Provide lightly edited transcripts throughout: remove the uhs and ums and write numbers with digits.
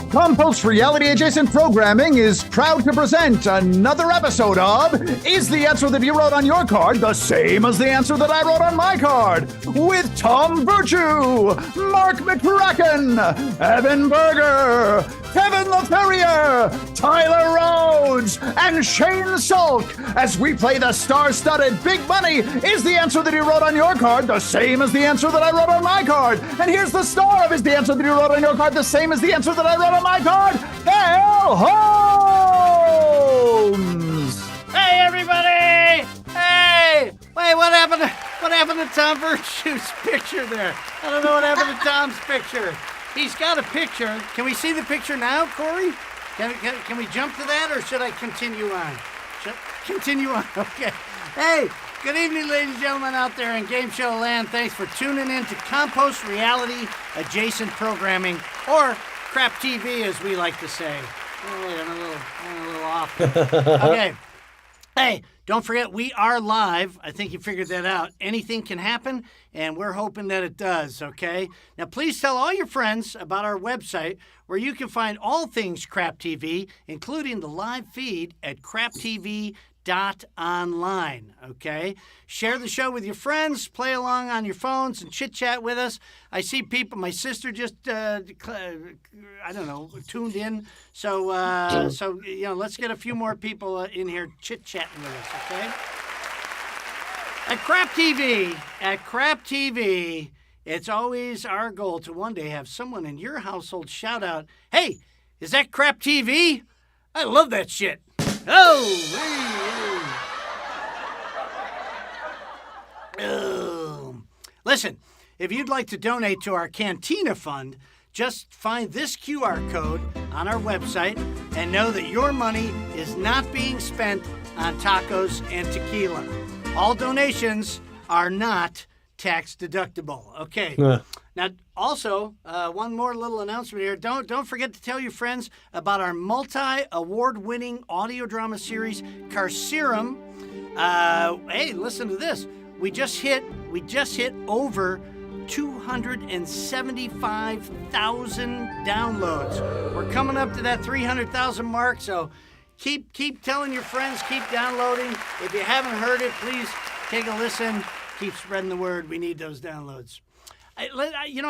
Compost Reality Adjacent Programming is proud to present another episode of Is the Answer That You Wrote on Your Card the Same as the Answer That I Wrote on My Card? With Tom Virtue, Mark Mccracken, Evan Berger, Kevin Laferriere, Tyler Rhoads, and Shane Salk as we play the star-studded Big Money. Is the answer that you wrote on your card the same as the answer that I wrote on my card? And here's the star of Is the answer that you wrote on your card the same as the answer that I wrote on my card? Hal Holmes! Hey, everybody! Hey! Wait, what happened to Tom Virtue's picture there? I don't know what happened to Tom's picture. He's got a picture. Can we see the picture now, Corey? Can we jump to that, or should I continue on? Continue on, okay. Hey, good evening, ladies and gentlemen out there in Game Show Land. Thanks for tuning in to Compost Reality Adjacent Programming, or Crap TV, as we like to say. Oh, wait, I'm a little off. Okay. Hey, don't forget, we are live. I think you figured that out. Anything can happen, and we're hoping that it does, okay? Now, please tell all your friends about our website, where you can find all things Crap TV, including the live feed at craptv.online, okay? Share the show with your friends, play along on your phones, and chit-chat with us. I see people, my sister just, tuned in. So let's get a few more people in here chit-chatting with us, okay? At Crap TV, it's always our goal to one day have someone in your household shout out, "Hey, is that Crap TV? I love that shit." Listen, if you'd like to donate to our Cantina Fund, just find this QR code on our website and know that your money is not being spent on tacos and tequila. All donations are not tax deductible. Okay. Now, also, one more little announcement here. Don't forget to tell your friends about our multi-award-winning audio drama series, Carcerum. Hey, listen to this. We just hit over 275,000 downloads. We're coming up to that 300,000 mark, so keep telling your friends, keep downloading. If you haven't heard it, please take a listen. Keep spreading the word. We need those downloads. I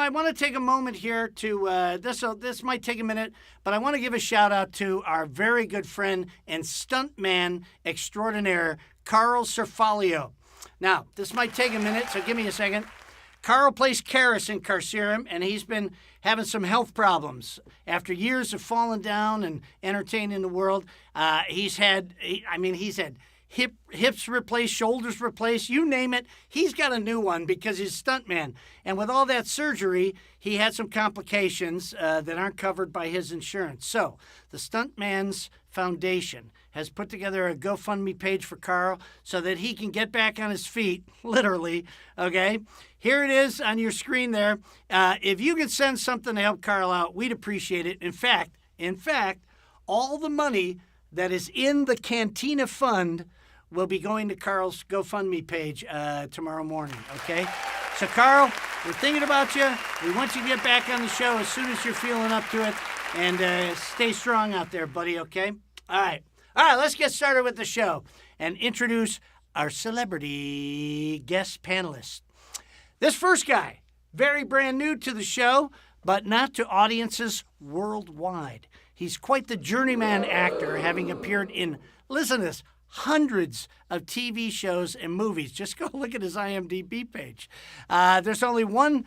want to take a moment here to, this might take a minute, but I want to give a shout out to our very good friend and stuntman extraordinaire, Carl Cerfalio. Now, this might take a minute, so give me a second. Carl plays Karis in Carcerum, and he's been having some health problems. After years of falling down and entertaining the world, he's had hips replaced, shoulders replaced, you name it. He's got a new one because he's a stuntman. And with all that surgery, he had some complications that aren't covered by his insurance. So the Stuntman's Foundation has put together a GoFundMe page for Carl so that he can get back on his feet, literally, okay? Here it is on your screen there. If you could send something to help Carl out, we'd appreciate it. In fact, all the money that is in the Cantina Fund will be going to Carl's GoFundMe page tomorrow morning, okay? So, Carl, we're thinking about you. We want you to get back on the show as soon as you're feeling up to it. And stay strong out there, buddy, okay? All right, let's get started with the show and introduce our celebrity guest panelists. This first guy, very brand new to the show, but not to audiences worldwide. He's quite the journeyman actor, having appeared in, listen to this, hundreds of TV shows and movies. Just go look at his IMDb page. There's only one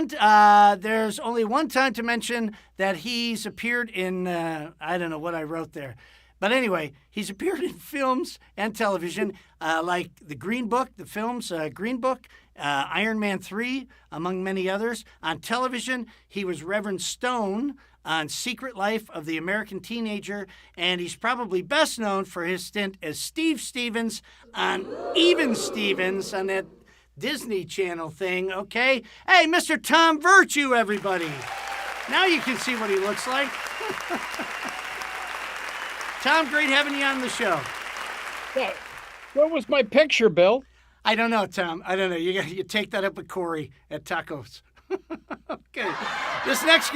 time to mention that he's appeared in, I don't know what I wrote there. But anyway, he's appeared in films and television, like The Green Book, the films Green Book, Iron Man 3, among many others. On television, he was Reverend Stone on Secret Life of the American Teenager, and he's probably best known for his stint as Steve Stevens on Even Stevens on that Disney Channel thing, okay? Hey, Mr. Tom Virtue, everybody. Now you can see what he looks like. Tom, great having you on the show. Yeah. Where was my picture, Bill? I don't know, Tom. I don't know. You take that up with Corey at Tacos. Okay. This next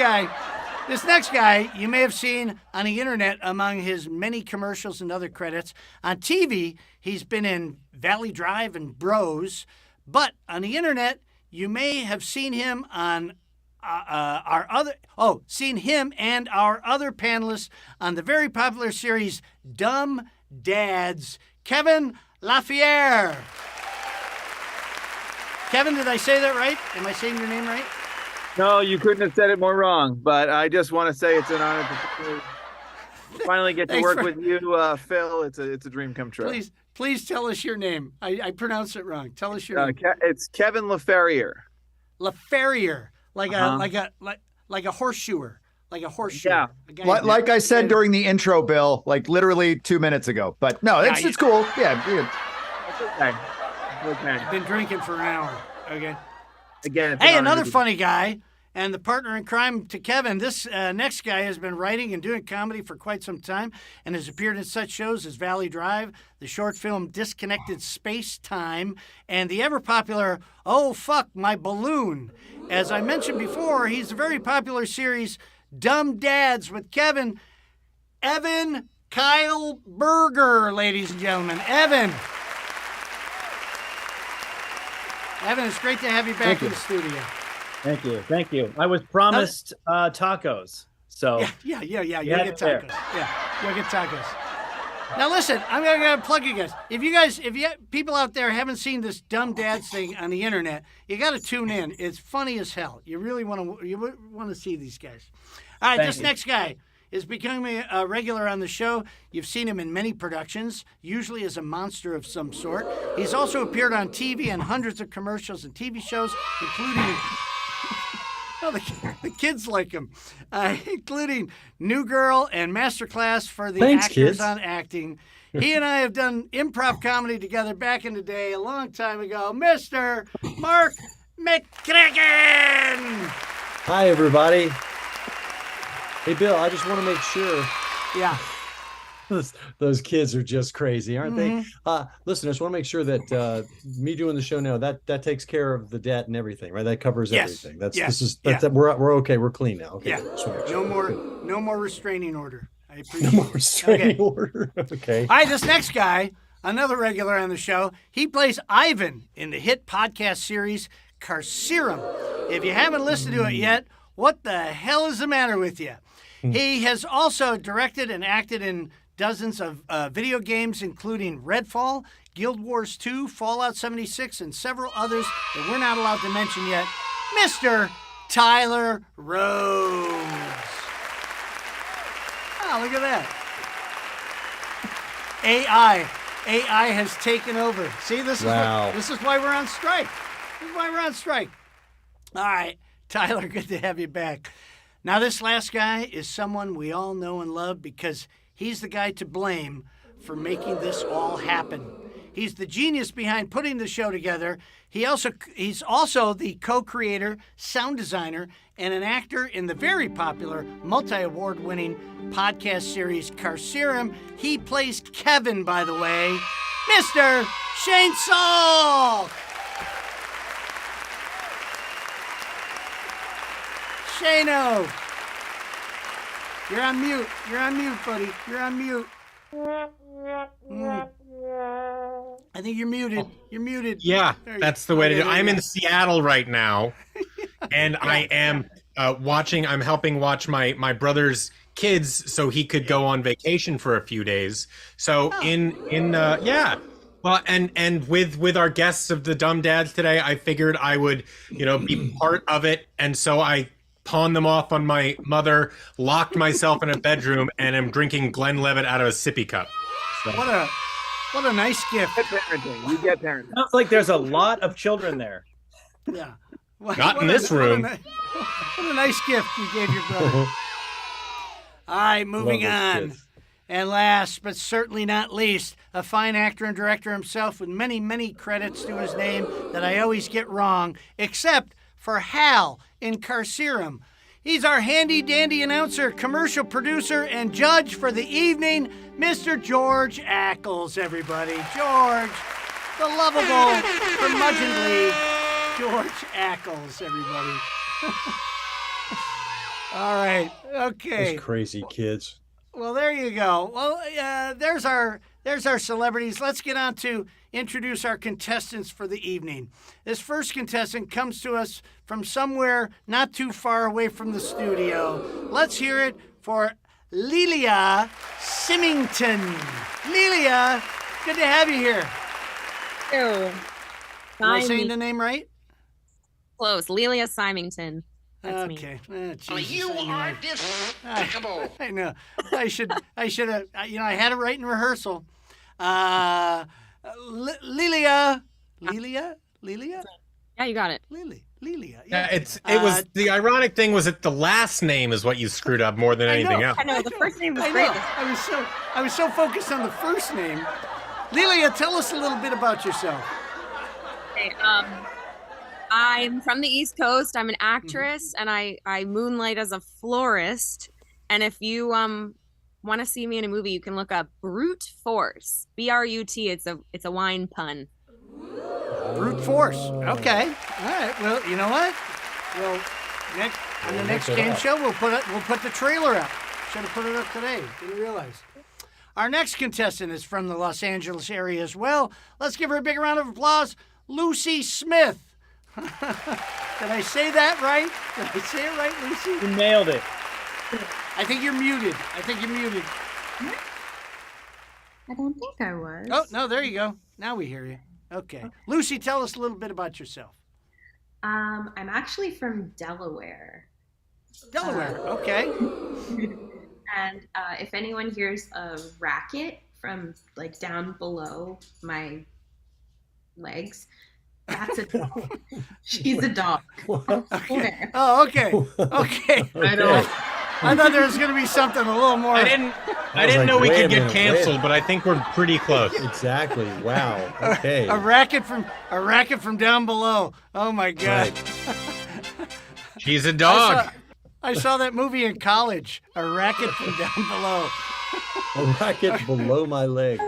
guy you may have seen on the internet among his many commercials and other credits. On TV, he's been in Valley Drive and Bros, but on the internet, you may have seen him on seen him and our other panelists on the very popular series Dumb Dads, Kevin Laferriere. Kevin, did I say that right? Am I saying your name right? No, you couldn't have said it more wrong, but I just want to say it's an honor to finally get to work with you, Phil. It's a dream come true. Please tell us your name. I pronounced it wrong. Tell us your name. It's Kevin Laferriere. Laferriere. Like a horseshoeer, like a horseshoe. Yeah. Like I said during the intro, Bill, like literally 2 minutes ago. But no, it's cool. Yeah. Okay. I've been drinking for an hour. Okay. Again. Hey, another funny guy and the partner in crime to Kevin. This next guy has been writing and doing comedy for quite some time and has appeared in such shows as Valley Drive, the short film Disconnected Space Time, and the ever-popular Oh, Fuck, My Balloon. As I mentioned before, he's a very popular series Dumb Dads with Kevin. Evan Kyle Berger, ladies and gentlemen. Evan, it's great to have you back in the studio. Thank you. I was promised tacos, so yeah. You'll get tacos. Yeah, you'll get tacos. Now listen, I'm gonna plug you guys. If you people out there haven't seen this Dumb Dads thing on the internet, you got to tune in. It's funny as hell. You really want to see these guys. All right, this next guy is becoming a regular on the show. You've seen him in many productions, usually as a monster of some sort. He's also appeared on TV and hundreds of commercials and TV shows, including... Oh, the kids like him, including New Girl and Masterclass for the Actors kids. on Acting. He and I have done improv comedy together back in the day, a long time ago. Mr. Mark Mccracken! Hi, everybody. Hey, Bill, I just want to make sure. Yeah. Those kids are just crazy, aren't they? Listen, I just want to make sure that me doing the show now, that takes care of the debt and everything, right? That covers everything. We're okay. We're clean now. Okay. Yeah. No more restraining order. I appreciate No more restraining order. Okay. All right, this next guy, another regular on the show, he plays Ivan in the hit podcast series Carcerum. If you haven't listened to it yet, what the hell is the matter with you? He has also directed and acted in dozens of video games, including Redfall, Guild Wars 2, Fallout 76, and several others that we're not allowed to mention yet. Mr. Tyler Rhoads. Oh, look at that. AI has taken over. See, this is why we're on strike. This is why we're on strike. All right, Tyler, good to have you back. Now, this last guy is someone we all know and love because he's the guy to blame for making this all happen. He's the genius behind putting the show together. He's also the co-creator, sound designer, and an actor in the very popular, multi-award-winning podcast series Carcerum. He plays Kevin, by the way, Mr. Shane Salk. Shano. You're on mute. You're on mute, buddy. You're on mute. I think you're muted. You're muted. Yeah, that's the way to do it. I'm in Seattle right now, and I am I'm helping watch my brother's kids so he could go on vacation for a few days. So yeah. Well, and with our guests of the Dumb Dads today, I figured I would, be part of it. And so I pawned them off on my mother, locked myself in a bedroom, and am drinking Glenlivet out of a sippy cup. So. What a nice gift. Parenting. You get parenting. Sounds like there's a lot of children there. Yeah. Not in this room. What a nice gift you gave your brother. All right, moving on. Kids. And last but certainly not least, a fine actor and director himself with many, many credits to his name that I always get wrong, except for Hal in Carcerum. He's our handy-dandy announcer, commercial producer, and judge for the evening, Mr. George Ackles, everybody. George, the lovable, curmudgeonly George Ackles, everybody. All right, okay. Those crazy kids. Well, there you go. Well, there's our celebrities. Let's get on to introduce our contestants for the evening. This first contestant comes to us from somewhere not too far away from the studio. Let's hear it for Lelia Symington. Lelia, good to have you here. Ew. Am I saying the name right? Close. Lelia Symington. That's me. Okay. Jesus, You are despicable. I know. I should have, I had it right in rehearsal. Lelia? Yeah, you got it. Lelia. Yeah, it was the ironic thing was that the last name is what you screwed up more than anything else. I know, the first name was I great. know. I was so focused on the first name. Lelia, tell us a little bit about yourself. Okay, I'm from the East Coast. I'm an actress, and I moonlight as a florist. And if you want to see me in a movie, you can look up Brute Force. B-R-U-T. It's a wine pun. Brute Force. Okay. All right. Well, you know what? Well, on the next game show, we'll put the trailer up. Should have put it up today. Didn't realize. Our next contestant is from the Los Angeles area as well. Let's give her a big round of applause. Lucy Smith. Did I say that right? Did I say it right, Lucy? You nailed it. I think you're muted. I don't think I was. Oh, no, there you go. Now we hear you. Okay. Lucy, tell us a little bit about yourself. I'm actually from Delaware. Delaware, okay. And if anyone hears a racket from like down below my legs, that's a dog. She's a dog. Okay. Oh, okay. Okay. I thought there was going to be something a little more. I didn't know we could get canceled, but I think we're pretty close. Exactly. Wow. Okay. A racket from down below. Oh my God. Right. She's a dog. I saw that movie in college. A racket from down below. A racket below my legs.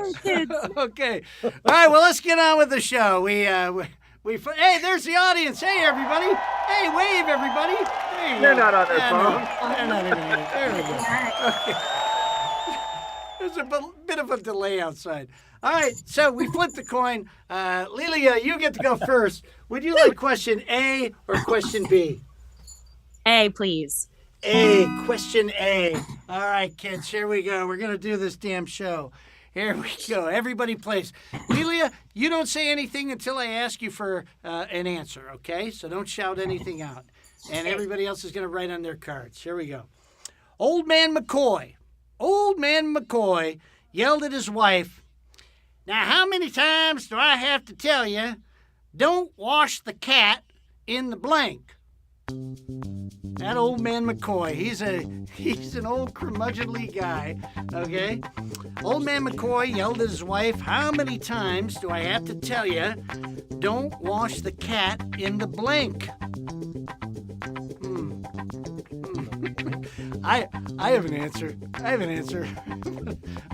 Okay. All right. Well, let's get on with the show. Hey, there's the audience. Hey, everybody. Hey, wave, everybody. There you They're go. not on their phone. They're not even on it. There we go. Okay. There's a bit of a delay outside. All right, so we flipped the coin. Lelia, you get to go first. Would you like question A or question B? A, please. A, question A. All right, kids, here we go. We're going to do this damn show. Here we go. Everybody plays. Lelia, you don't say anything until I ask you for an answer, okay? So don't shout anything out. And everybody else is going to write on their cards. Here we go. Old Man McCoy yelled at his wife, "Now, how many times do I have to tell you, don't wash the cat in the blank?" That old man McCoy, he's an old curmudgeonly guy, okay? Old man McCoy yelled at his wife, "How many times do I have to tell you, don't wash the cat in the blank?" I have an answer.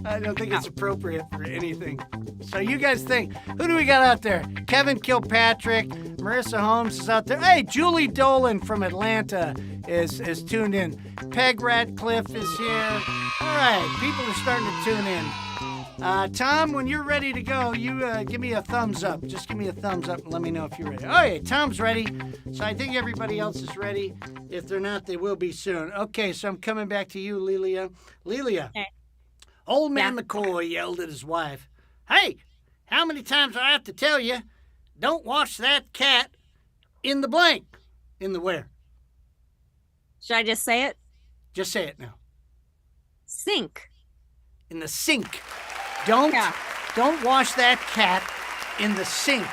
I don't think it's appropriate for anything. So you guys think, who do we got out there? Kevin Kilpatrick, Marissa Holmes is out there. Hey, Julie Dolan from Atlanta is tuned in. Peg Radcliffe is here. All right, people are starting to tune in. Tom, when you're ready to go, you give me a thumbs up. Just give me a thumbs up and let me know if you're ready. Oh, yeah, Tom's ready. So I think everybody else is ready. If they're not, they will be soon. Okay, so I'm coming back to you, Lelia. Lelia, Okay. Old man McCoy yelled at his wife, "Hey, how many times do I have to tell you, don't wash that cat in the blank?" In the where? Should I just say it? Just say it now. Sink. In the sink. Don't wash that cat in the sink.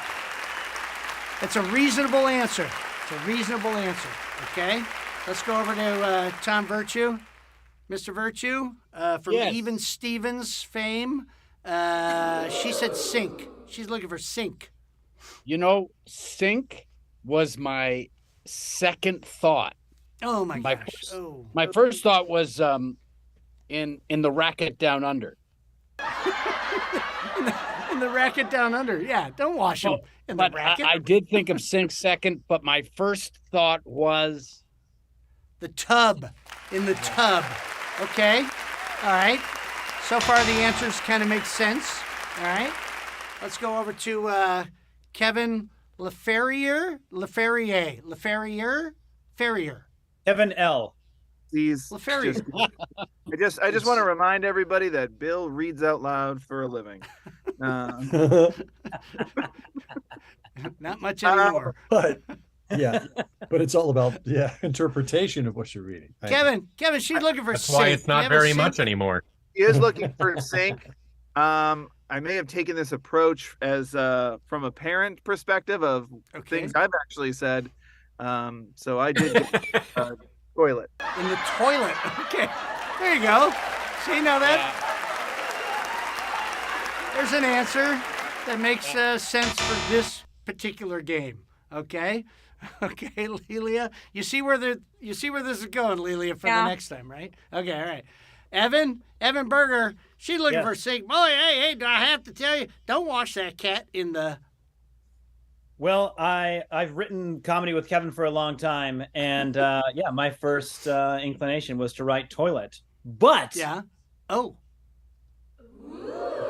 That's a reasonable answer. It's a reasonable answer. Okay? Let's go over to Tom Virtue. Mr. Virtue, from Yes. Even Stevens fame. She said sink. She's looking for sink. You know, sink was my second thought. Oh my My gosh. first- Oh. My first thought was in the racket down under. In the racket down under. Yeah, don't wash them in the But racket. I did think of sink second, but my first thought was The tub. In the tub. Okay. All right. So far, the answers kind of make sense. All right. Let's go over to Kevin Laferriere. Ferrier. Kevin L. Please, Laferriere. I just want to remind everybody that Bill reads out loud for a living. Not much anymore. But yeah, but it's all about interpretation of what you're reading. Right? Kevin, she's looking for That's sink. why it's Do you not have a very sink? much anymore. He is looking for sink. I may have taken this approach as from a parent perspective of things I've actually said. So I did get, toilet. In the toilet. Okay. There you go. See, now that there's an answer that makes sense for this particular game. Okay. Okay, Lelia. You see where this is going, Lelia, for the next time, right? Okay, all right. Evan Berger, she's looking for a sink. Boy, hey, do I have to tell you, don't wash that cat in the... Well, I've written comedy with Kevin for a long time, and my first inclination was to write toilet. But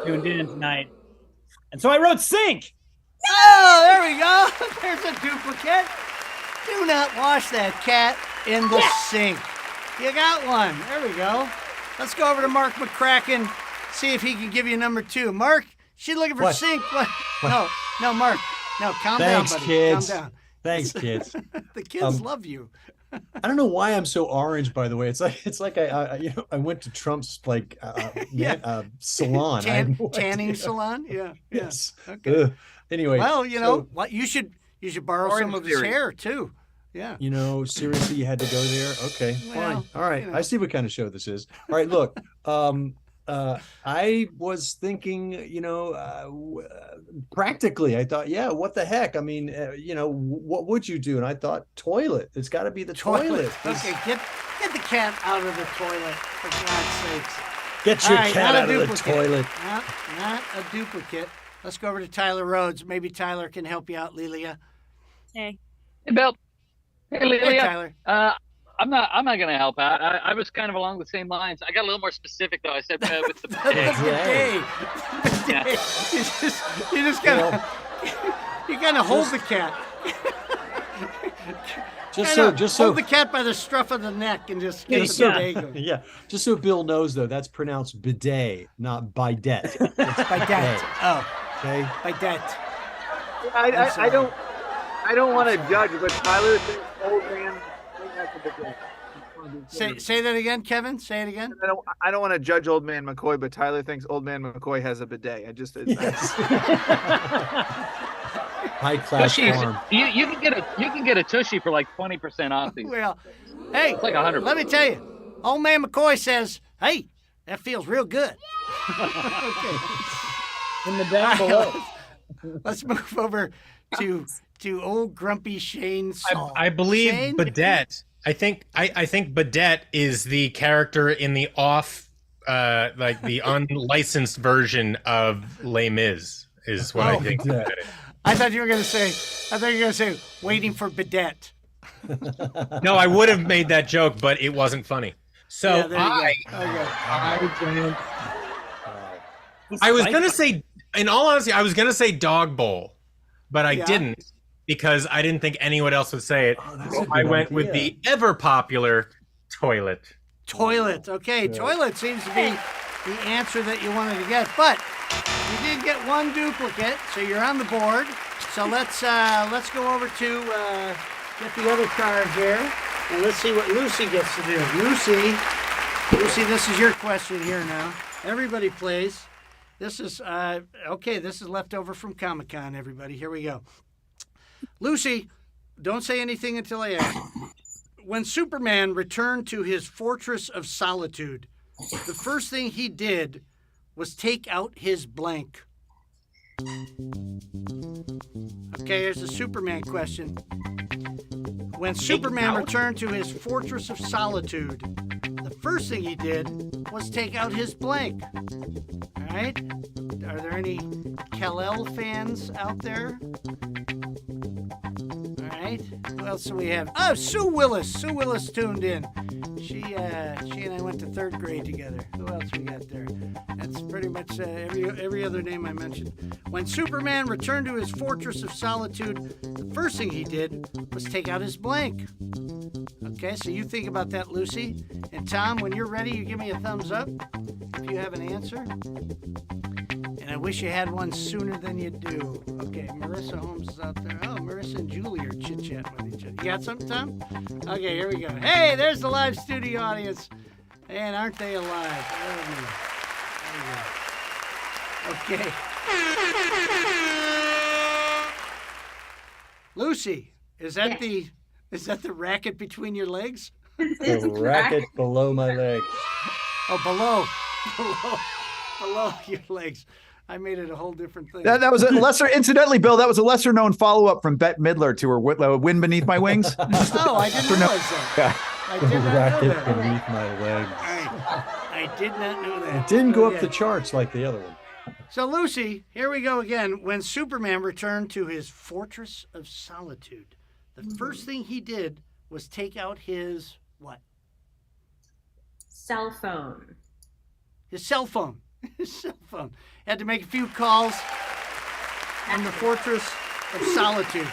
tuned in tonight, and so I wrote sink. Oh, there we go. There's a duplicate. Do not wash that cat in the sink. You got one. There we go. Let's go over to Mark Mccracken, see if he can give you number 2. Mark, she's looking for sink. What? No, Mark. No, calm down, buddy. Kids. Calm down. Thanks, kids. The kids love you. I don't know why I'm so orange. By the way, it's like I went to Trump's salon. Tanning salon. Yeah. Yes. Okay. Anyway. Well, what you should borrow some of his hair too. Yeah. Seriously, you had to go there. Okay, fine. All right. I see what kind of show this is. All right, look. I was thinking, practically, I thought, what the heck? I mean, what would you do? And I thought, toilet. It's got to be the toilet. Okay, get the cat out of the toilet, for God's sakes. Get your cat out of the toilet. Not a duplicate. Let's go over to Tyler Rhoads. Maybe Tyler can help you out, Lelia. Hey. Hey, Bill. Hey, Lelia. Hey, Tyler. I'm not going to help out. I was kind of along the same lines. I got a little more specific though. I said with the bidet. You just kind of hold the cat. Just so hold the cat by the scruff of the neck and just get the bidet going. Yeah, just so Bill knows though, that's pronounced bidet, not bidet. It's bidet. Oh, okay. Bidet. I don't want to judge, but Tyler thinks old man. Say that again, Kevin. Say it again. I don't want to judge old man McCoy, but Tyler thinks old man McCoy has a bidet. High class farm. You can get a tushy for like 20% off these. Well, hey, it's like 100. Let me tell you, old man McCoy says, "Hey, that feels real good." Okay. In the down below. Let's move over to old grumpy Shane Salk. I believe Shane? Bidet. I think Bidet is the character in the the unlicensed version of Les Mis is what I think. I thought you were going to say waiting for Bidet. No, I would have made that joke, but it wasn't funny. So I I was gonna say, in all honesty, I was gonna say dog bowl, but I didn't because I didn't think anyone else would say it. So I went with the ever popular toilet. Toilet. Okay, toilet seems to be the answer that you wanted to get, but you did get one duplicate, so you're on the board. So let's go over to get the other card here, and let's see what Lucy gets to do. Lucy, this is your question here now. Everybody plays. This is okay. This is left over from Comic-Con. Everybody, here we go. Lucy, don't say anything until I ask. When Superman returned to his fortress of solitude, the first thing he did was take out his blank. Okay, here's the Superman question. When Superman returned to his fortress of solitude, the first thing he did was take out his blank. All right? Are there any Kal-El fans out there? All right. Who else do we have? Oh, Sue Willis. Sue Willis tuned in. She and I went to 3rd grade together. Who else we got there? That's pretty much every other name I mentioned. When Superman returned to his fortress of solitude, the first thing he did was take out his blank. Okay, so you think about that, Lucy. And Tom, when you're ready, you give me a thumbs up if you have an answer. And I wish you had one sooner than you do. Okay, Marissa Holmes is out there. Oh, Marissa and Julie are chit-chatting with each other. You got something, Tom? Okay, here we go. Hey, there's the live studio audience. And aren't they alive? There we go. Okay. Lucy, is that the racket between your legs? The racket below my leg. Oh, below your legs. I made it a whole different thing. That was a lesser, incidentally, Bill, that was a lesser known follow-up from Bette Midler to her Wind Beneath My Wings. Oh, I didn't realize that. Yeah. I did not know Racket that. beneath my legs. I did not know that. It didn't go up the charts like the other one. So, Lucy, here we go again. When Superman returned to his fortress of solitude, the first thing he did was take out his what? Cell phone. His cell phone. His cell phone. Had to make a few calls in the fortress of solitude.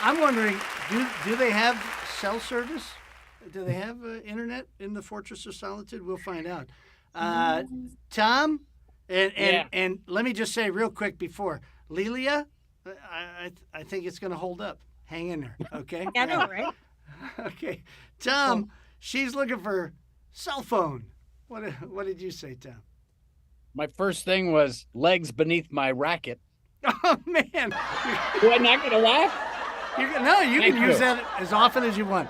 I'm wondering, do they have cell service? Do they have internet in the fortress of solitude? We'll find out. Tom, and let me just say real quick before, Lelia, I think it's going to hold up. Hang in there, okay? I know, right? Okay. Tom, she's looking for cell phone. What did you say, Tom? My first thing was legs beneath my racket. Oh, man. Am I not going to laugh? You can use that as often as you want.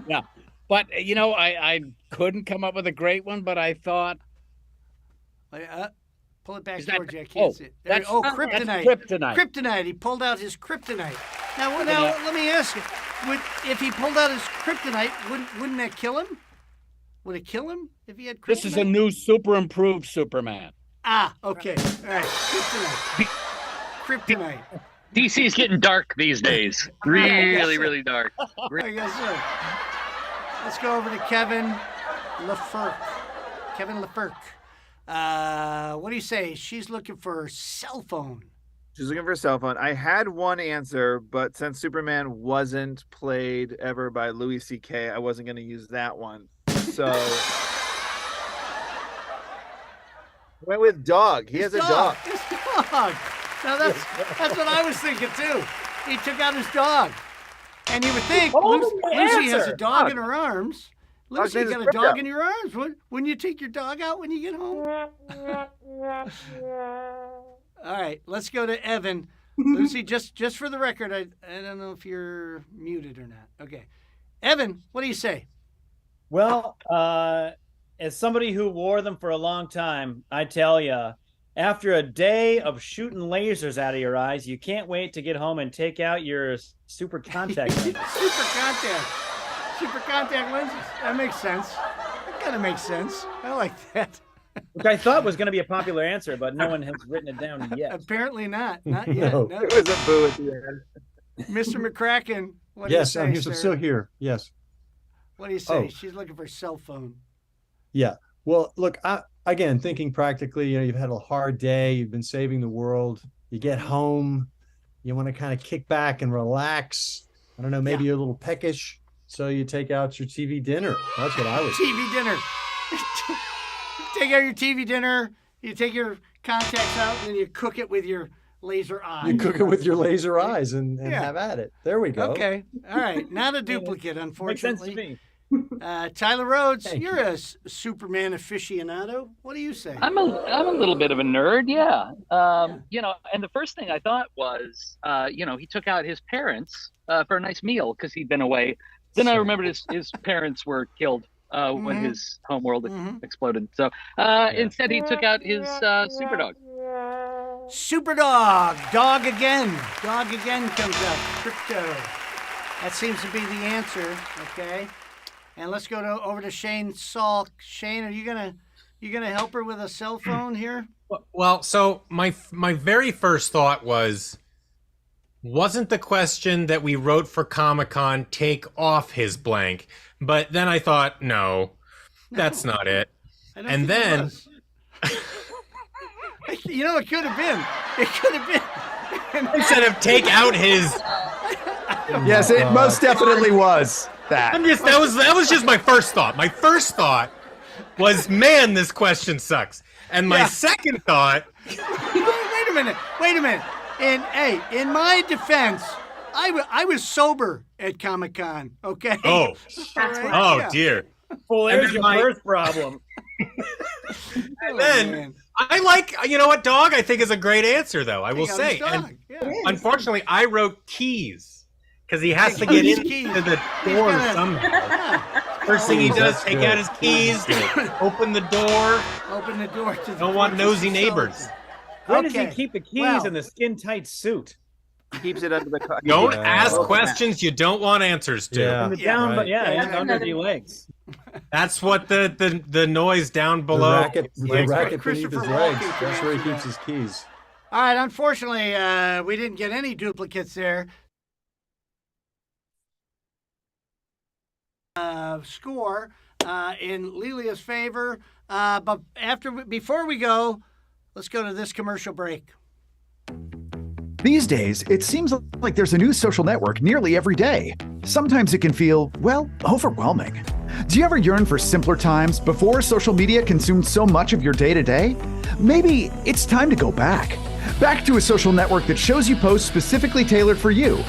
Yeah. But, I couldn't come up with a great one, but I thought. Pull it back towards you. I can't see it. Kryptonite. That's kryptonite. Kryptonite. He pulled out his kryptonite. Now, let me ask you. If he pulled out his kryptonite, wouldn't that kill him? Would it kill him if he had kryptonite? This is a new super improved Superman. Ah, okay. All right. Kryptonite. DC's getting dark these days. Really, really dark. I guess so. Let's go over to Kevin Laferriere. Kevin Laferriere. What do you say? She's looking for cell phone. She's looking for a cell phone. I had one answer, but since Superman wasn't played ever by Louis C.K., I wasn't going to use that one. So went with dog. He has a dog. His dog. Now that's what I was thinking too. He took out his dog, and you would think Lucy has a dog in her arms. Lucy, you got a dog in your arms. Wouldn't you take your dog out when you get home? All right, let's go to Evan. Lucy, just for the record, I don't know if you're muted or not. Okay, Evan, what do you say? Well, as somebody who wore them for a long time, I tell you, after a day of shooting lasers out of your eyes, you can't wait to get home and take out your super contact lenses. Super contact lenses. That makes sense. That kind of makes sense. I like that. Which I thought was going to be a popular answer, but no one has written it down yet. Apparently not. Not yet. No. No. It was a boo at the end. Mr. Mccracken, what do you say, I'm sir? still here. Yes. What do you say? She's looking for cell phone. Yeah. Well, look, again, thinking practically, you've had a hard day, you've been saving the world, you get home, you want to kind of kick back and relax. I don't know, maybe you're a little peckish, so you take out your TV dinner. That's what I would. TV dinner. Take out your TV dinner. You take your contacts out, and then you cook it with your laser eyes. You cook it with your laser eyes and have at it. There we go. Okay. All right. Not a duplicate, unfortunately. Makes sense to me. Tyler Rhoads, you're a Superman aficionado. What do you say? I'm a little bit of a nerd, yeah. And the first thing I thought was, he took out his parents for a nice meal because he'd been away. Then I remembered his parents were killed when his homeworld exploded. So instead, he took out his super dog. Super dog. Dog again. Dog again comes up. Crypto. That seems to be the answer. Okay. And let's go over to Shane Salk. Shane, are you gonna help her with a cell phone here? Well, so my very first thought wasn't the question that we wrote for Comic-Con take off his blank, but then I thought, no, that's not it. And then it could have been. It could have been. Instead of take out his. Yes, it most definitely was that. That was just my first thought. My first thought was, man, this question sucks. And my second thought. Wait a minute. In my defense, I was sober at Comic-Con. Okay. Oh. Right? Dear. Well, there's your first problem. And then I like, what, dog? I think is a great answer, though. I will say. And unfortunately, I wrote keys because he has to get into the door somehow. First thing he does, take out his keys, open the door. Open the door to the. Don't want nosy neighbors. Where does he keep the keys in the skin-tight suit? He keeps it under the car. Don't ask questions you don't want answers to. Under the legs. That's what the noise down below. The racket beneath his legs. That's where he keeps his keys. All right. Unfortunately, we didn't get any duplicates there. Score in Lilia's favor. But before we go, let's go to this commercial break. These days, it seems like there's a new social network nearly every day. Sometimes it can feel, overwhelming. Do you ever yearn for simpler times before social media consumed so much of your day-to-day? Maybe it's time to go back. Back to a social network that shows you posts specifically tailored for you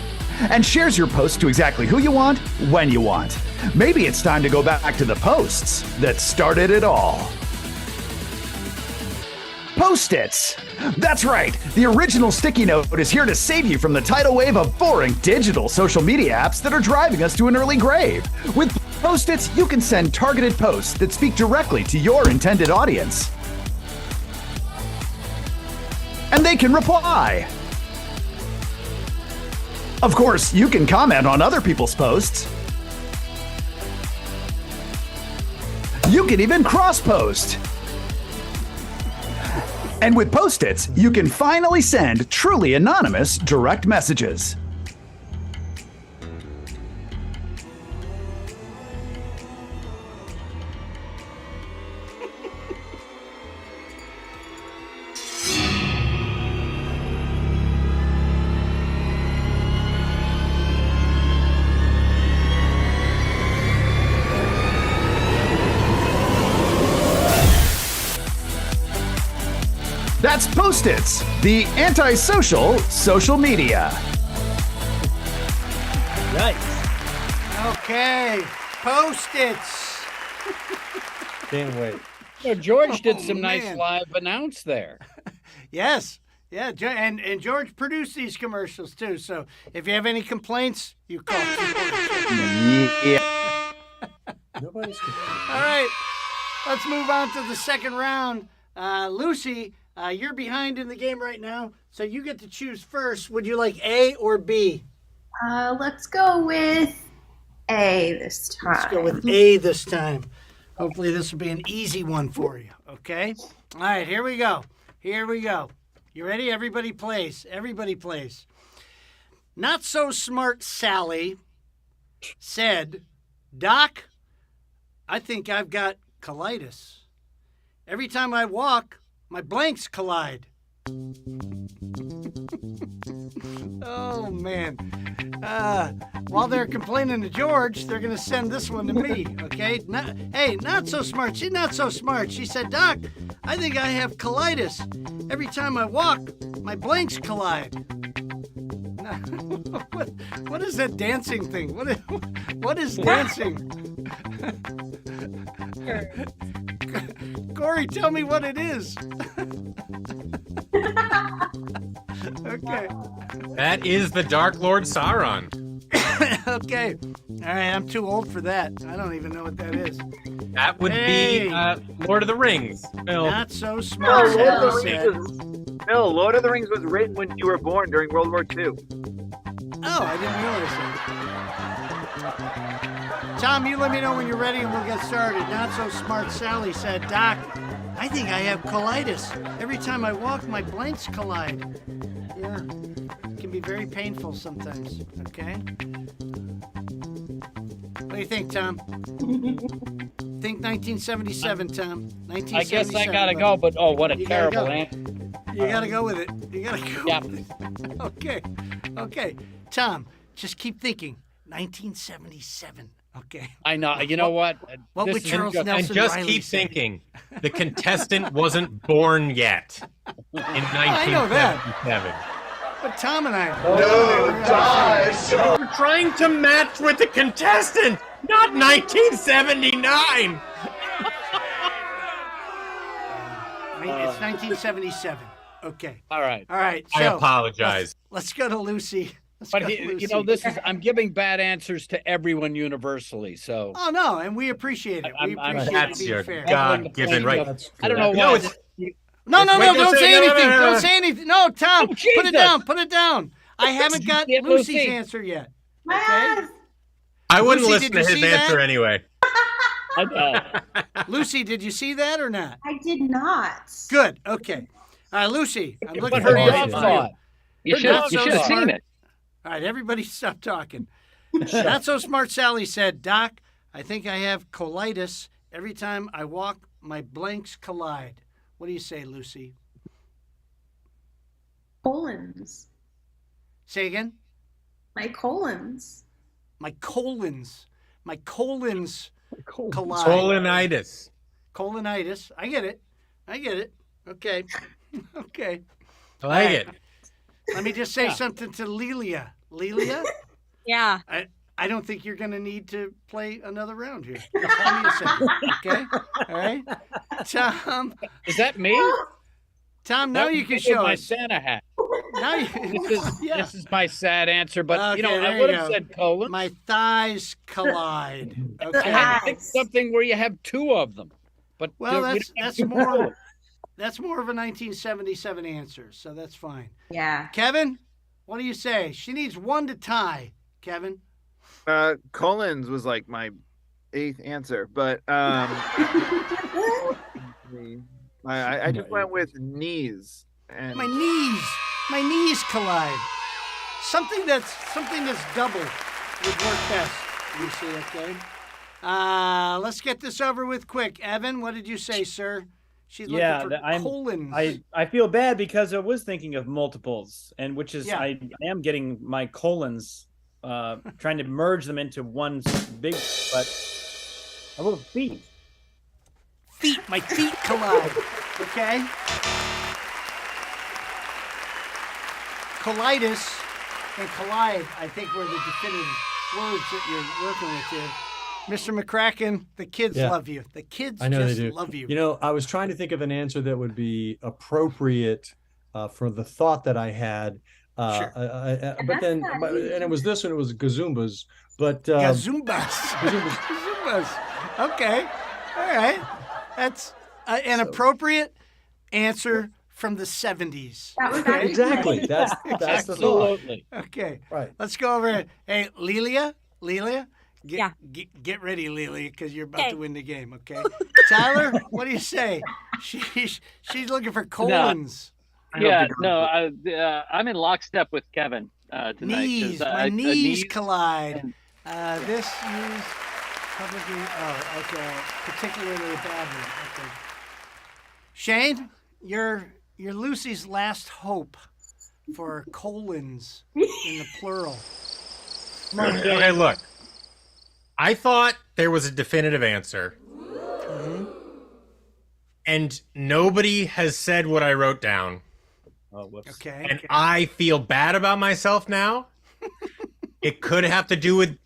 and shares your posts to exactly who you want, when you want. Maybe it's time to go back to the posts that started it all. Post-its! That's right, the original sticky note is here to save you from the tidal wave of boring digital social media apps that are driving us to an early grave. With Post-its, you can send targeted posts that speak directly to your intended audience. And they can reply. Of course, you can comment on other people's posts. You can even cross-post. And with Post-its, you can finally send truly anonymous direct messages. That's Post-its, the antisocial social media. Nice. Okay, Post-its. Can't wait. So George did some nice live announce there. Yes. Yeah, and George produced these commercials too. So if you have any complaints, you call. Yeah. Nobody's. All right, let's move on to the second round. Lucy, you're behind in the game right now, so you get to choose first. Would you like A or B? Let's go with A this time. Let's go with A this time. Hopefully this will be an easy one for you, okay? All right, here we go. Here we go. You ready? Everybody plays. Everybody plays. Not so smart Sally said, Doc, I think I've got colitis. Every time I walk, my blanks collide. Oh, man. While they're complaining to George, they're going to send this one to me, okay? Not so smart. She's not so smart. She said, Doc, I think I have colitis. Every time I walk, my blanks collide. What is that dancing thing? What is dancing? Corey, tell me what it is. Okay. That is the Dark Lord Sauron. Okay. All right, I'm too old for that. I don't even know what that is. That would be Lord of the Rings. Phil. Not so smart. No, Lord of the Rings was written when you were born during World War II. Oh, I didn't realize that. Tom, you let me know when you're ready and we'll get started. Not so smart Sally said, Doc, I think I have colitis. Every time I walk, my blanks collide. Yeah, it can be very painful sometimes, okay? What do you think, Tom? Think 1977, Tom. 1977. I guess I gotta go, but what a terrible answer. You gotta go with it. You gotta go with it. Okay. Tom, just keep thinking. 1977. Okay. I know. You know what? What would Charles Nelson And just Riley keep say? thinking. The contestant wasn't born yet in 1977. I know that. But Tom and I. We're trying to match with the contestant, not 1979. It's 1977. Okay. All right. So I apologize. Let's go to Lucy. I'm giving bad answers to everyone universally. So. Oh no, and we appreciate it. We appreciate That's it your being fair. God-given right. I don't know why. No, don't say anything. No. Don't say anything. No, Tom, put it down. Put it down. I haven't got Yeah, Lucy's Lucy. answer yet. My Okay. I wouldn't Lucy, listen did to you his see answer that? anyway. Lucy, did you see that or not? I did not. Good. Okay. All right, Lucy, I'm looking But for her an mom answer saw for you. it. You should have seen it. All right, everybody stop talking. Not so smart Sally said, Doc, I think I have colitis. Every time I walk, my blanks collide. What do you say, Lucy? Colons. Say again? My colons. My colons. My colons collide. Colonitis. Colonitis. I get it. Okay. Okay. I like it. Let me just say something to Lelia. Lelia? Yeah. I don't think you're going to need to play another round here. Just give me a second, okay? All right? Tom. Is that me? Tom, now That you can was show my it. Santa hat. Now you, This is my sad answer, but Okay, I there would you have go. said colon. My thighs collide. I Okay. had to pick something where you have two of them. But Well, we that's don't have that's two more colons. that's more of a 1977 answer, so that's fine. Yeah. Kevin, what do you say? She needs one to tie. Kevin. Collins was like my 8th answer, but I just went with knees. And My knees collide. Something that's double would work best. You see, okay? Let's get this over with quick. Evan, what did you say, sir? She's looking for colons. I feel bad because I was thinking of multiples, and which is Yeah. I am getting my colons, trying to merge them into one big. But a little feet. My feet collide. Okay. Colitis and collide, I think, were the definitive words that you're working with here. Mr. Mccracken, the kids love you. The kids I know just they do. love you. You know, I was trying to think of an answer that would be appropriate for the thought that I had. Sure. But then, and it was this one, it was Gazumbas. But Gazumbas. Okay. All right. That's an appropriate answer from the 70s. That was Okay? exactly. That's the thought. Absolutely. Okay. Right. Let's go over it. Hey, Lelia, Yeah. get ready, Lelia, because you're about Okay. to win the game. Okay. Tyler, what do you say? She's looking for colons. Yeah, no, I'm in lockstep with Kevin tonight. 'cause, Knees. My knees collide. This is publicly. Oh, okay. Particularly a bad one. Okay. Shane, you're Lucy's last hope for colons in the plural. Okay, look. I thought there was a definitive answer. And nobody has said what I wrote down. Oh, whoops. Okay. And I feel bad about myself now. It could have to do with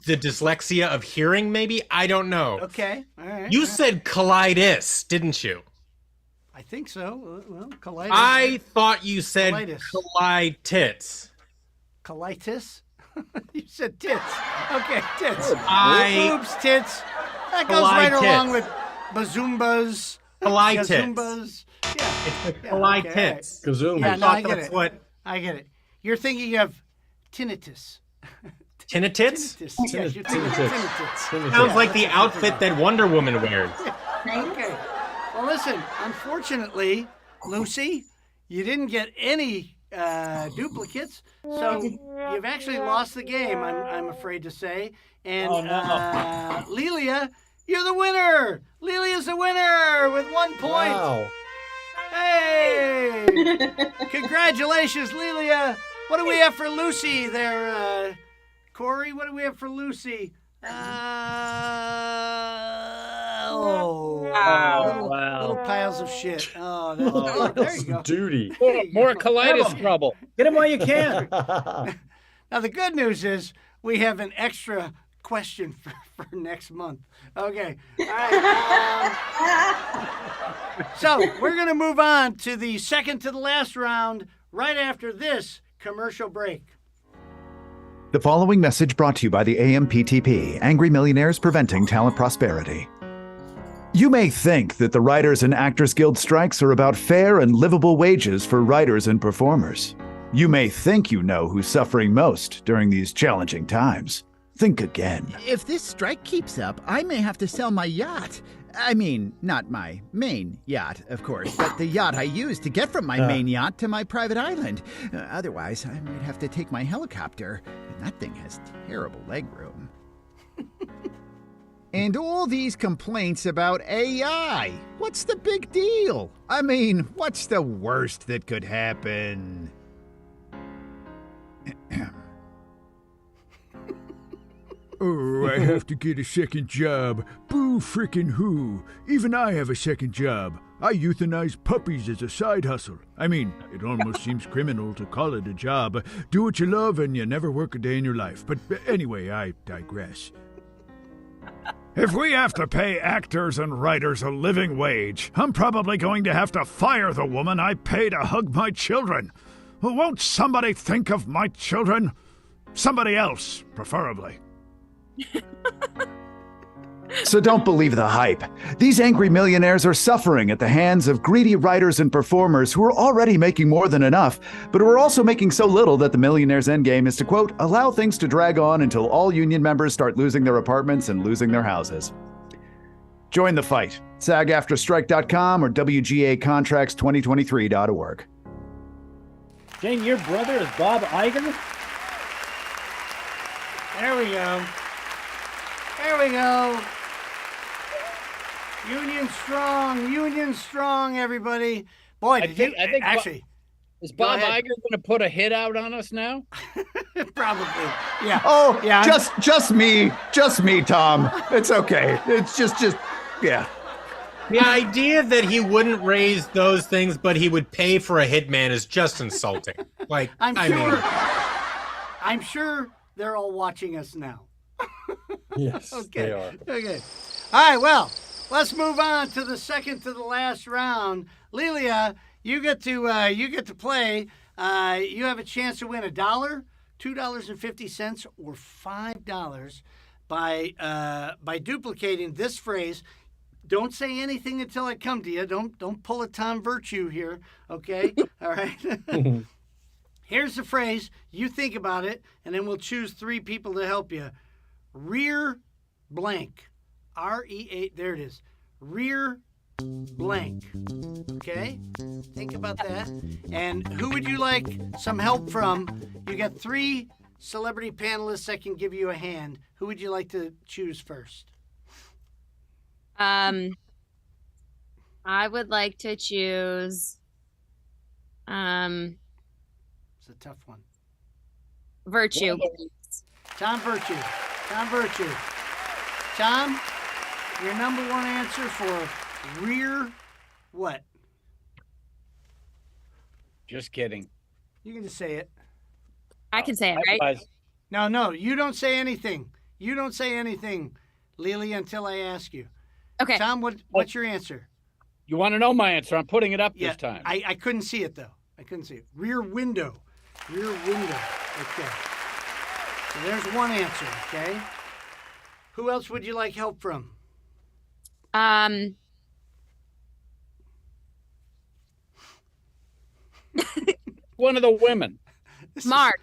the dyslexia of hearing, maybe. I don't know. Okay. All right. You said colitis, didn't you? I think so. Well, colitis. I thought you said Colitis. colitis. Colitis? You said tits. Okay, tits. I- Boobs, tits. That goes right Colitis. along with bazoombas. Colitis. Gazoombas. Yeah. It's the Yeah, colitis. Kazoom. Yeah, I no, I thought get that's it. what I get it. You're thinking of tinnitus. tinnitus? Tinnitus. Yes, you're thinking of tinnitus. Sounds like the outfit that Wonder Woman wears. Okay. Well, listen, unfortunately, Lucy, you didn't get any duplicates, so you've actually lost the game, I'm afraid to say. And Lelia, you're the winner. Lelia's the winner with 1 point. Wow. Hey! Congratulations, Lelia. What do we have for Lucy there, Corey? What do we have for Lucy? Little piles of shit. Oh, there you go. Duty. More colitis trouble. Get him while you can. Now, the good news is we have an extra question for next month. Okay. All right. So we're going to move on to the second to the last round right after this commercial break. The following message brought to you by the AMPTP, Angry Millionaires Preventing Talent Prosperity. You may think that the Writers and Actors Guild strikes are about fair and livable wages for writers and performers. You may think you know who's suffering most during these challenging times. Think again. If this strike keeps up, I may have to sell my yacht. I mean, not my main yacht, of course, but the yacht I use to get from my main yacht to my private island. Otherwise, I might have to take my helicopter, and that thing has terrible legroom. And all these complaints about AI. What's the big deal? I mean, what's the worst that could happen? Oh, I have to get a second job. Boo frickin' who. Even I have a second job. I euthanize puppies as a side hustle. I mean, it almost seems criminal to call it a job. Do what you love and you never work a day in your life. But anyway, I digress. If we have to pay actors and writers a living wage, I'm probably going to have to fire the woman I pay to hug my children. Won't somebody think of my children? Somebody else, preferably. So don't believe the hype. These angry millionaires are suffering at the hands of greedy writers and performers who are already making more than enough, but who are also making so little that the millionaire's endgame is to, quote, allow things to drag on until all union members start losing their apartments and losing their houses. Join the fight. SAGAFTRAstrike.com or WGAcontracts2023.org. Jane, your brother is Bob Iger? There we go. There we go. Union strong, everybody. Boy, I think actually. Is Bob Iger going to put a hit out on us now? Probably. Yeah. Oh, yeah. Just me, Tom. It's okay. It's just, yeah. The idea that he wouldn't raise those things, but he would pay for a hitman is just insulting. Like, I'm sure they're all watching us now. Yes, okay. they are. Okay. All right, well, let's move on to the second to the last round. Lelia, you get to play. You have a chance to win $1, $2.50, or $5 by duplicating this phrase. Don't say anything until I come to you. Don't pull a Tom Virtue here, okay? All right. Here's the phrase. You think about it, and then we'll choose 3 people to help you. Rear blank. R-E-A. There it is. Rear blank. Okay? Think about that. And who would you like some help from? You got 3 celebrity panelists that can give you a hand. Who would you like to choose first? I would like to choose It's a tough one. virtue. Tom Virtue. Tom Virtue. Tom, your number one answer for rear what? Just kidding. You can just say it. I can say it, right? No, you don't say anything. You don't say anything, Lily, until I ask you. Okay. Tom, what's your answer? You want to know my answer? I'm putting it up this time. I couldn't see it, though. I couldn't see it. Rear window. Rear window. Okay. So there's one answer, okay? Who else would you like help from? One of the women. Mark.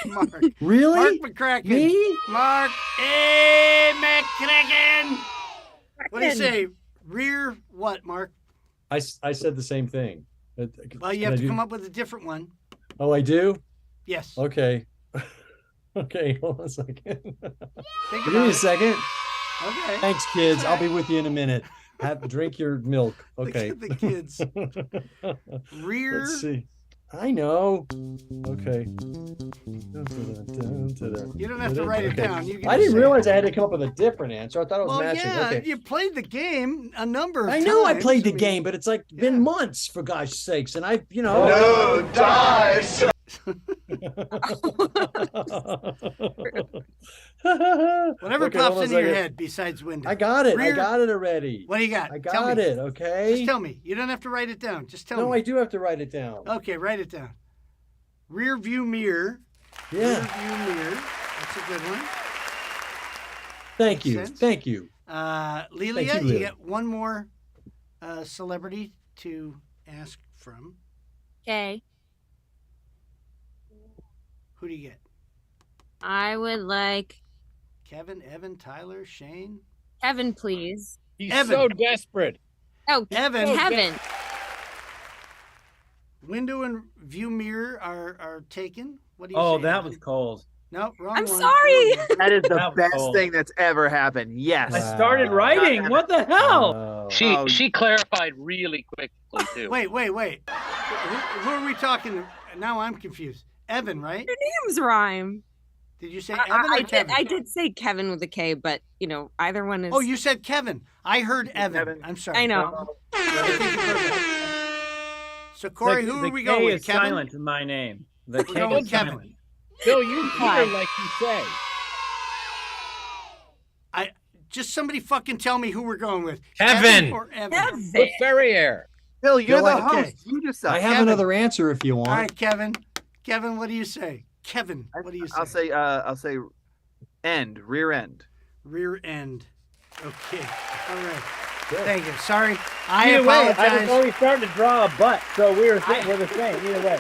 Mark. Really? Mark Mccracken. Me? Mark A. Mccracken. What do you say? Rear what, Mark? I said the same thing. Well, you have to come up with a different one. Oh, I do? Yes. Okay. Okay, hold on a second. Think Give me about a second. Okay. Thanks, kids. I'll be with you in a minute. Drink your milk. Okay. The kids. Rear. Let's see. I know. Okay. You don't have to write it down. You can I just didn't say realize it. I had to come up with a different answer. I thought it was Well, matching. yeah, Okay. you played the game a number of I times. know I played the game, but it's like been months, for gosh sakes, and I, No dice. Whatever Okay, pops hold on a into your second. head besides window. I got it. Rear- I got it already. What do you got? I Tell got me. it. Okay. Just tell me. You don't have to write it down. Just tell me. No, I do have to write it down. Okay, write it down. Rear view mirror. Yeah. Rear view mirror. That's a good one. Thank you. sense. Thank you. Lelia, Thank you, you Lil. get one more celebrity to ask from. Okay. Who do you get? I would like Kevin, Evan, Tyler, Shane? Kevin, please. He's Evan. so desperate. Oh, Evan. Kevin. Window and view mirror are taken. What do you Oh, say? that Evan? was cold. No, wrong I'm one. sorry. That is the That was best cold. thing that's ever happened. Yes. I started writing. What the hell? Oh. She clarified really quickly too. Wait. Who are we talking? Now I'm confused. Evan, right? Your names rhyme. Did you say Evan or I Kevin? did say Kevin with a K, but either one is. Oh, you said Kevin. I heard Evan. Kevin. I'm sorry. I know. So Corey, The- who the are we K going with? is Kevin? silent in my name. The K going with is Kevin. silent. Bill, you Why? hear like you say. Just somebody fucking tell me who we're going with. Kevin. Or Evan. Kevin. Laferriere. Bill, you're Bill, the I- host. okay. You decide. I have Kevin. another answer if you want. All right, Kevin. Kevin, what do you say? Kevin, what do you say? I'll say end, rear end. Rear end. Okay. All right. Good. Thank you. Sorry. I Either way, I was apologize. already starting to draw a butt, so we're the same. Either way.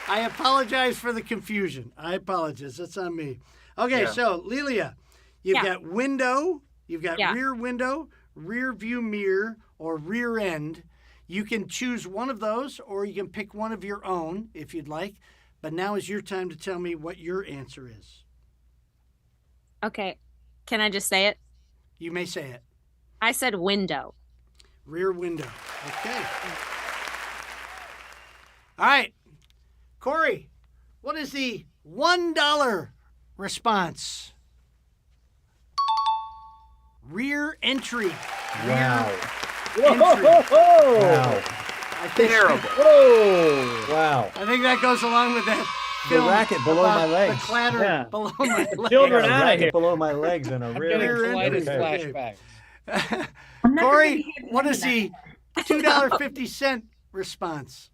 I apologize for the confusion. I apologize. That's on me. Okay, Yeah. so Lelia, you've Yeah. got window, you've got Yeah. rear window, rear view mirror, or rear end. You can choose one of those, or you can pick one of your own if you'd like. But now is your time to tell me what your answer is. Okay. Can I just say it? You may say it. I said window. Rear window. Okay. All right. Corey, what is the $1 response? Rear entry. Wow. Entry. Wow. I think, Terrible. Whoa! Wow. I think that goes along with that The film racket below about my legs. The clatter Yeah. below my legs. Children A out of racket here. below my legs and a I'm rear getting Rear colitis entry. flashbacks. Corey, what is the $2.50 response?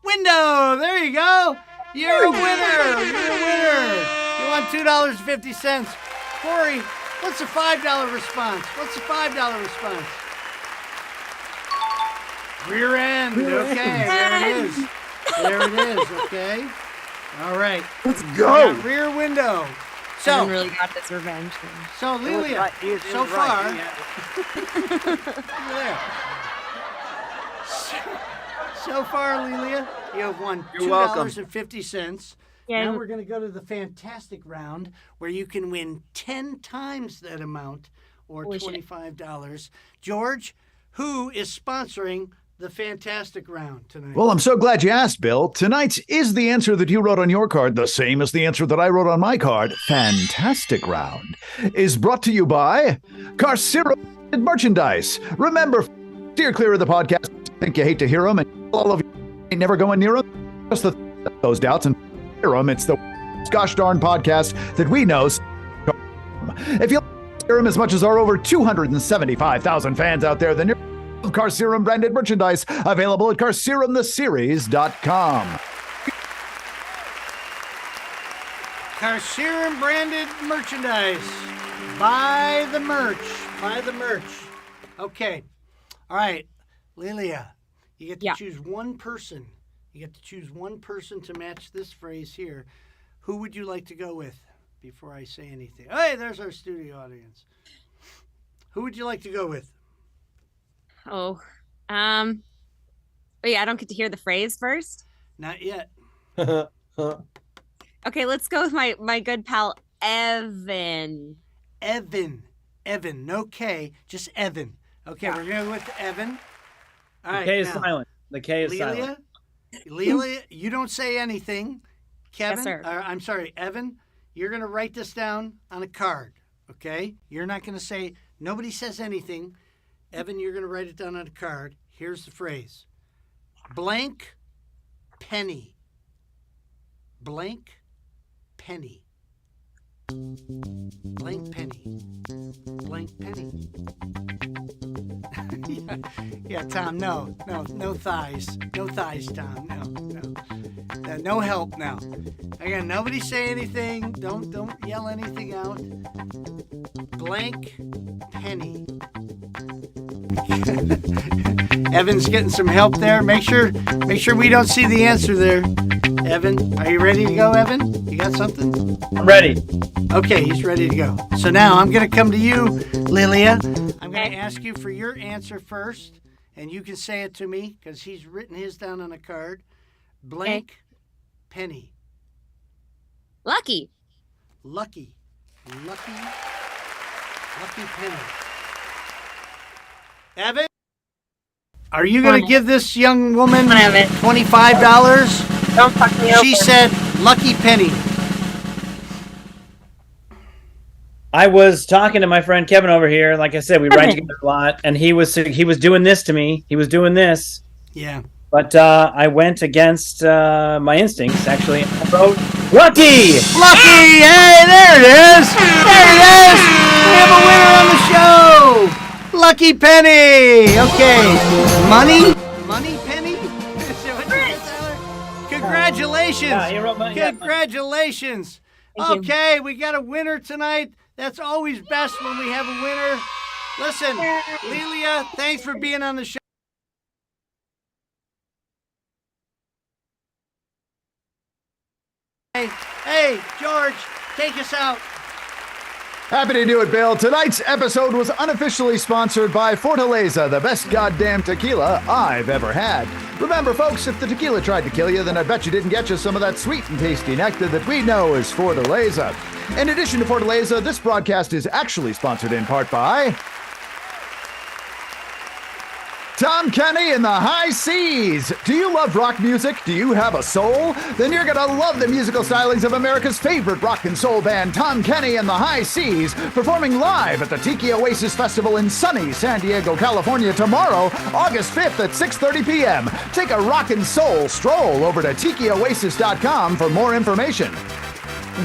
Window. There you go. You're a winner. You're a winner. You won $2.50. Corey, what's the $5 response? What's the $5 response? Rear end. Okay, there it is. There it is. Okay. All right. Let's We go. got rear window. Kevin So, really got this revenge. so Lelia, so far, there. So far, Lelia, you have won You're welcome. $2.50. Yeah. Now we're going to go to the fantastic round where you can win 10 times that amount or Holy shit. $25. George, who is sponsoring the fantastic round tonight? Well, I'm so glad you asked, Bill. Tonight's Is the Answer That You Wrote on Your Card the same as the answer that I wrote on my card? Fantastic round is brought to you by Carcero Merchandise. Remember, steer clear of the podcast. Think you hate to hear them, and all of you ain't never going near them. Just those doubts and hear them. It's the gosh darn podcast that we know. If you hear them as much as our over 275,000 fans out there, then you're Carcerum branded merchandise available at carcerumtheseries.com. Carcerum branded merchandise. Buy the merch. Buy the merch. Okay. All right. Lilia, you get to choose one person. You get to choose one person to match this phrase here. Who would you like to go with before I say anything? Hey, there's our studio audience. Who would you like to go with? Oh, wait, I don't get to hear the phrase first? Not yet. Okay, let's go with my good pal, Evan. Evan, no K, just Evan. Okay, we're going to go with Evan. All right, the K is silent. The K is silent. Lilia, you don't say anything. Kevin, Yes, sir. I'm sorry, Evan, you're going to write this down on a card, okay? You're not going to say, nobody says anything. Evan, you're going to write it down on a card. Here's the phrase. Blank penny. Blank penny. Blank penny. Blank penny. yeah, Tom, no thighs. No thighs, Tom. No help now. Again, nobody say anything. Don't yell anything out. Blank penny. Evan's getting some help there. Make sure we don't see the answer there. Evan, are you ready to go, Evan? You got something? I'm ready. Okay, he's ready to go. So now I'm going to come to you, Lilia. I'm going to ask you for your answer first, and you can say it to me because he's written his down on a card. Blank penny. Lucky. Lucky penny. Evan, are you going to give this young woman $25? Don't fuck me over. She said lucky penny. I was talking to my friend Kevin over here. Like I said, we write together a lot, and he was doing this to me. He was doing this. Yeah. But I went against my instincts, actually. I wrote Lucky! Lucky! Hey, there it is! There it is! We have a winner on the show! Lucky penny! Okay. Money penny? Is that what you said, Tyler? Congratulations! Yeah, he wrote Congratulations! Okay, we got a winner tonight. That's always best when we have a winner. Listen, Lilia, thanks for being on the show. Hey, George, take us out. Happy to do it, Bill. Tonight's episode was unofficially sponsored by Fortaleza, the best goddamn tequila I've ever had. Remember, folks, if the tequila tried to kill you, then I bet you didn't get you some of that sweet and tasty nectar that we know is Fortaleza. In addition to Fortaleza, this broadcast is actually sponsored in part by Tom Kenny and the High Seas. Do you love rock music? Do you have a soul? Then you're gonna love the musical stylings of America's favorite rock and soul band, Tom Kenny and the High Seas, performing live at the Tiki Oasis Festival in sunny San Diego, California tomorrow, August 5th at 6:30 p.m. Take a rock and soul stroll over to tikioasis.com for more information.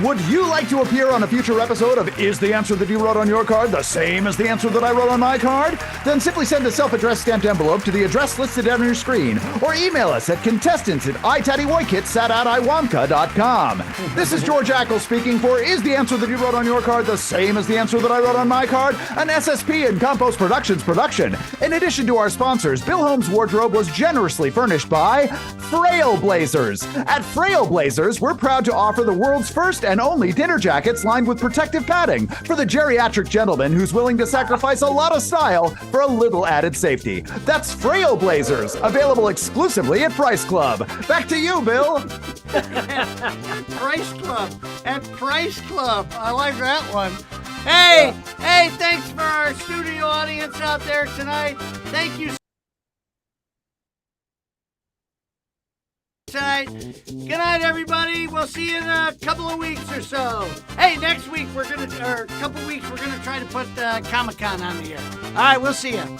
Would you like to appear on a future episode of Is the Answer That You Wrote on Your Card the same as the answer that I wrote on my card? Then simply send a self-addressed stamped envelope to the address listed on your screen, or email us at contestants@ITATYWOYCTSATATIWOMC.com. This is George Ackles speaking for Is the Answer That You Wrote on Your Card the same as the answer that I wrote on my card? An SSP and Compost Productions production. In addition to our sponsors, Bill Holmes' wardrobe was generously furnished by Trailblazers. At Trailblazers, we're proud to offer the world's first and only dinner jackets lined with protective padding for the geriatric gentleman who's willing to sacrifice a lot of style for a little added safety. That's Trailblazers, available exclusively at Price Club. Back to you, Bill. Price Club. At Price Club. I like that one. Hey, thanks for our studio audience out there tonight. Thank you tonight. Good night, everybody. We'll see you in a couple of weeks or so. Hey, next week or a couple of weeks, we're gonna try to put Comic-Con on the air. All right, we'll see you.